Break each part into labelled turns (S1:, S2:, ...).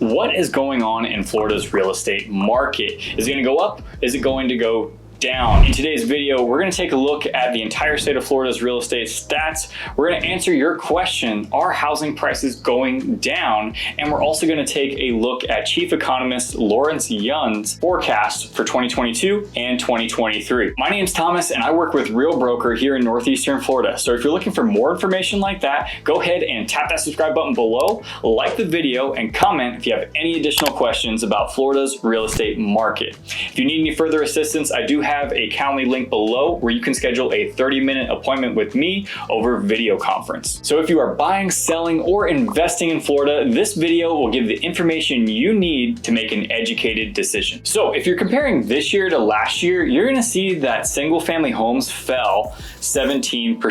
S1: What is going on in Florida's real estate market? Is it going to go up? Is it going to go down? In today's video, we're going to take a look at the entire state of Florida's real estate stats. We're going to answer your question, are housing prices going down? And we're also going to take a look at Chief Economist Lawrence Yunn's forecast for 2022 and 2023. My name's Thomas and I work with Real Broker here in Northeastern Florida. So if you're looking for more information like that, go ahead and tap that subscribe button below, like the video, and comment if you have any additional questions about Florida's real estate market. If you need any further assistance, I do have a Calendly link below where you can schedule a 30-minute appointment with me over video conference. So if you are buying, selling, or investing in Florida, this video will give the information you need to make an educated decision. So if you're comparing this year to last year, you're going to see that single family homes fell 17%.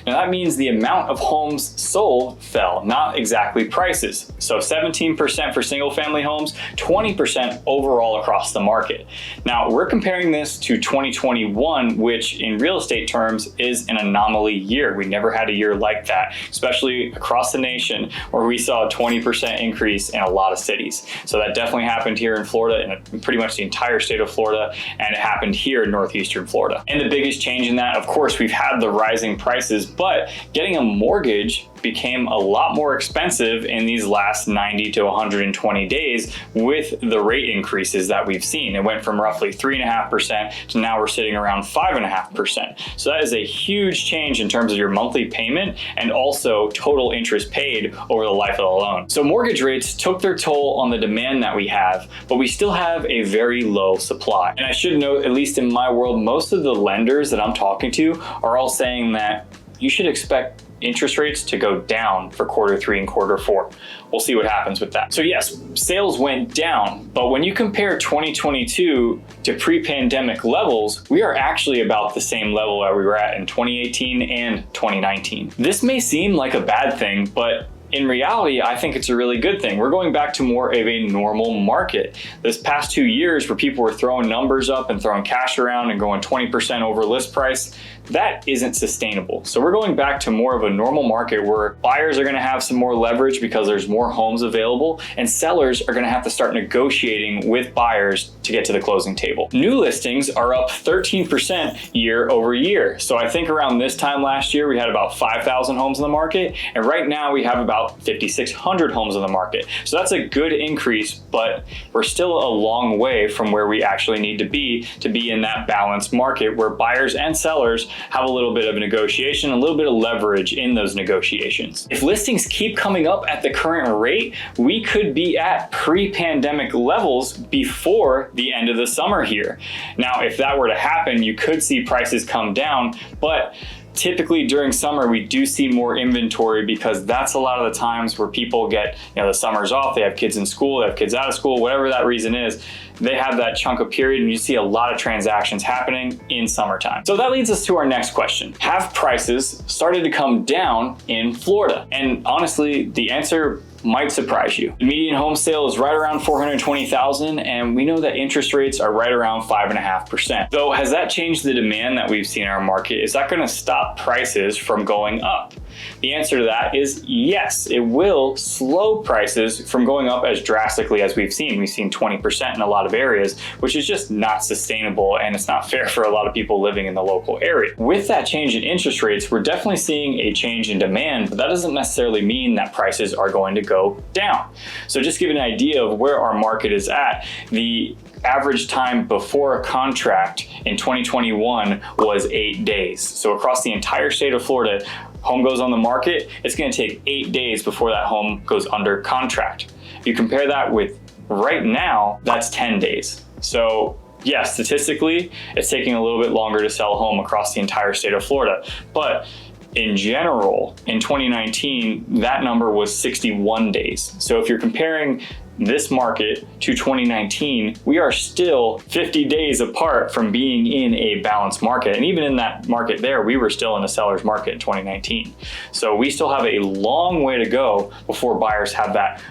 S1: Now that means the amount of homes sold fell, not exactly prices. So 17% for single family homes, 20% overall across the market. Now we're comparing this to 2021, which in real estate terms is an anomaly year. We never had a year like that, especially across the nation where we saw a 20% increase in a lot of cities. So that definitely happened here in Florida and pretty much the entire state of Florida, and it happened here in Northeastern Florida. And the biggest change in that, of course, we've had the rising prices, but getting a mortgage became a lot more expensive in these last 90 to 120 days with the rate increases that we've seen. It went from roughly 3.5% to now we're sitting around 5.5%. So that is a huge change in terms of your monthly payment and also total interest paid over the life of the loan. So mortgage rates took their toll on the demand that we have, but we still have a very low supply. And I should note, at least in my world, most of the lenders that I'm talking to are all saying that you should expect interest rates to go down for Q3 and Q4. We'll see what happens with that. So yes, sales went down, but when you compare 2022 to pre-pandemic levels, we are actually about the same level that we were at in 2018 and 2019. This may seem like a bad thing, but in reality, I think it's a really good thing. We're going back to more of a normal market. This past 2 years where people were throwing numbers up and throwing cash around and going 20% over list price, that isn't sustainable. So we're going back to more of a normal market where buyers are gonna have some more leverage because there's more homes available, and sellers are gonna have to start negotiating with buyers to get to the closing table. New listings are up 13% year over year. So I think around this time last year, we had about 5,000 homes in the market, and right now we have about 5,600 homes in the market. So that's a good increase, but we're still a long way from where we actually need to be in that balanced market where buyers and sellers have a little bit of a negotiation, a little bit of leverage in those negotiations. If listings keep coming up at the current rate, we could be at pre-pandemic levels before the end of the summer here. Now, if that were to happen, you could see prices come down, but typically during summer, we do see more inventory because that's a lot of the times where people get, the summer's off, they have kids in school, they have kids out of school, whatever that reason is, they have that chunk of period and you see a lot of transactions happening in summertime. So that leads us to our next question. Have prices started to come down in Florida? And honestly, the answer might surprise you. The median home sale is right around $420,000, and we know that interest rates are right around 5.5%. So has that changed the demand that we've seen in our market? Is that going to stop prices from going up? The answer to that is yes, it will slow prices from going up as drastically as we've seen. We've seen 20% in a lot of areas, which is just not sustainable, and it's not fair for a lot of people living in the local area. With that change in interest rates, we're definitely seeing a change in demand, but that doesn't necessarily mean that prices are going to go down. So just give an idea of where our market is at. The average time before a contract in 2021 was 8 days. So across the entire state of Florida, home goes on the market, it's going to take 8 days before that home goes under contract. If you compare that with right now, that's 10 days. So yeah, statistically, it's taking a little bit longer to sell a home across the entire state of Florida. But in general, in 2019, that number was 61 days. So if you're comparing this market to 2019, we are still 50 days apart from being in a balanced market. And even in that market there, we were still in a seller's market in 2019. So we still have a long way to go before buyers have that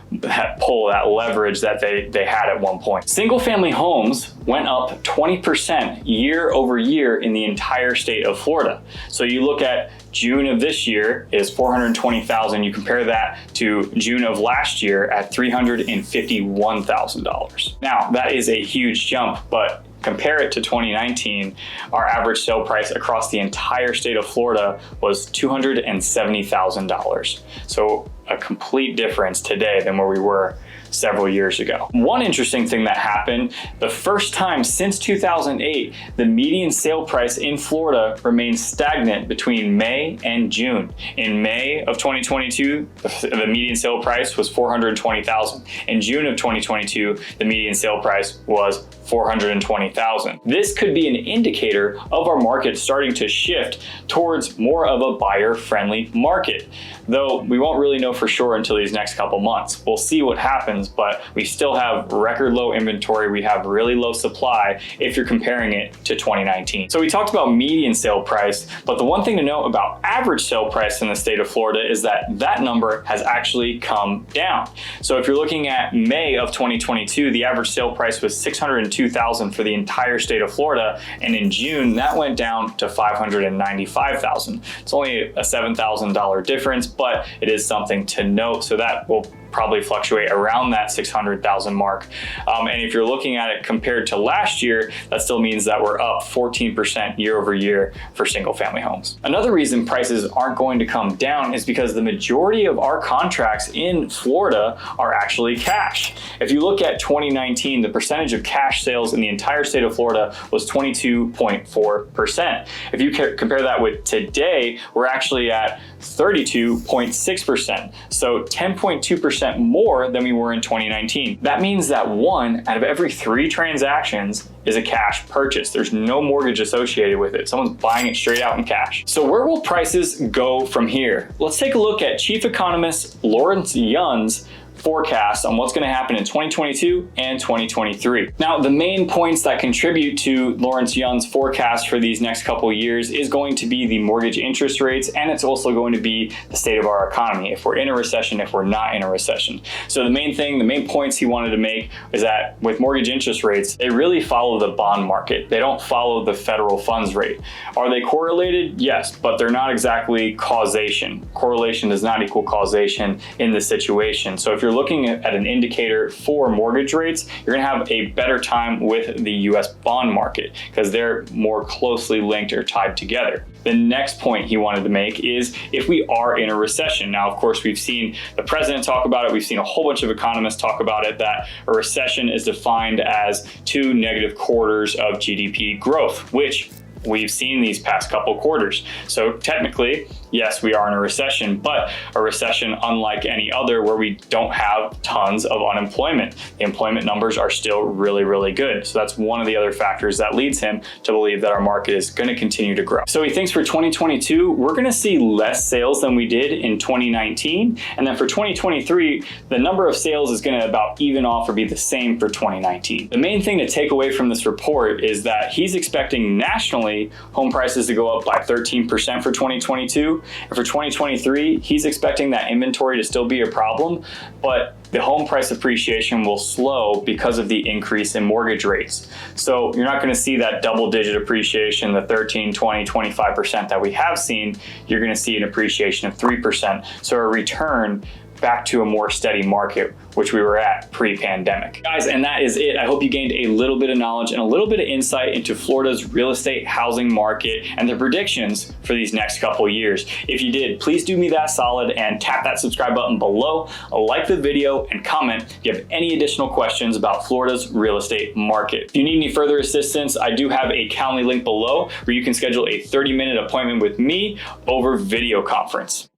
S1: pull, that leverage that they had at one point. Single family homes went up 20% year over year in the entire state of Florida. So you look at June of this year is 420,000. You compare that to June of last year at 350,000. $51,000. Now, that is a huge jump, but compare it to 2019, our average sale price across the entire state of Florida was $270,000. So a complete difference today than where we were several years ago. One interesting thing that happened, the first time since 2008, the median sale price in Florida remained stagnant between May and June. In May of 2022, the median sale price was $420,000. In June of 2022, the median sale price was $420,000. This could be an indicator of our market starting to shift towards more of a buyer-friendly market, though we won't really know for sure until these next couple months. We'll see what happens, but we still have record low inventory. We have really low supply if you're comparing it to 2019. So we talked about median sale price, but the one thing to note about average sale price in the state of Florida is that that number has actually come down. So if you're looking at May of 2022, the average sale price was $602,000 for the entire state of Florida, and in June that went down to $595,000. It's only a $7,000 difference, but it is something to note. So that will probably fluctuate around that 600,000 mark. And if you're looking at it compared to last year, that still means that we're up 14% year over year for single family homes. Another reason prices aren't going to come down is because the majority of our contracts in Florida are actually cash. If you look at 2019, the percentage of cash sales in the entire state of Florida was 22.4%. If you compare that with today, we're actually at 32.6%. So 10.2% more than we were in 2019. That means that 1 out of every 3 transactions is a cash purchase. There's no mortgage associated with it. Someone's buying it straight out in cash. So where will prices go from here? Let's take a look at Chief Economist Lawrence Yunn's forecast on what's going to happen in 2022 and 2023. Now, the main points that contribute to Lawrence Yunn's forecast for these next couple of years is going to be the mortgage interest rates, and it's also going to be the state of our economy, if we're in a recession, if we're not in a recession. So the main points he wanted to make is that with mortgage interest rates, they really follow the bond market. They don't follow the federal funds rate. Are they correlated? Yes, but they're not exactly causation. Correlation does not equal causation in this situation. So if you're looking at an indicator for mortgage rates, you're going to have a better time with the US bond market because they're more closely linked or tied together. The next point he wanted to make is if we are in a recession. Now, of course, we've seen the president talk about it. We've seen a whole bunch of economists talk about it, that a recession is defined as 2 negative quarters of GDP growth, which we've seen these past couple quarters. So technically, yes, we are in a recession, but a recession unlike any other where we don't have tons of unemployment. The employment numbers are still really, really good. So that's one of the other factors that leads him to believe that our market is going to continue to grow. So he thinks for 2022, we're going to see less sales than we did in 2019. And then for 2023, the number of sales is going to about even off or be the same for 2019. The main thing to take away from this report is that he's expecting nationally home prices to go up by 13% for 2022. And for 2023, he's expecting that inventory to still be a problem, but the home price appreciation will slow because of the increase in mortgage rates. So you're not going to see that double-digit appreciation, the 13, 20, 25% that we have seen. You're going to see an appreciation of 3%. So a return back to a more steady market, which we were at pre-pandemic. Guys, and that is it. I hope you gained a little bit of knowledge and a little bit of insight into Florida's real estate housing market and the predictions for these next couple of years. If you did, please do me that solid and tap that subscribe button below, like the video, and comment if you have any additional questions about Florida's real estate market. If you need any further assistance, I do have a Calendly link below where you can schedule a 30-minute appointment with me over video conference.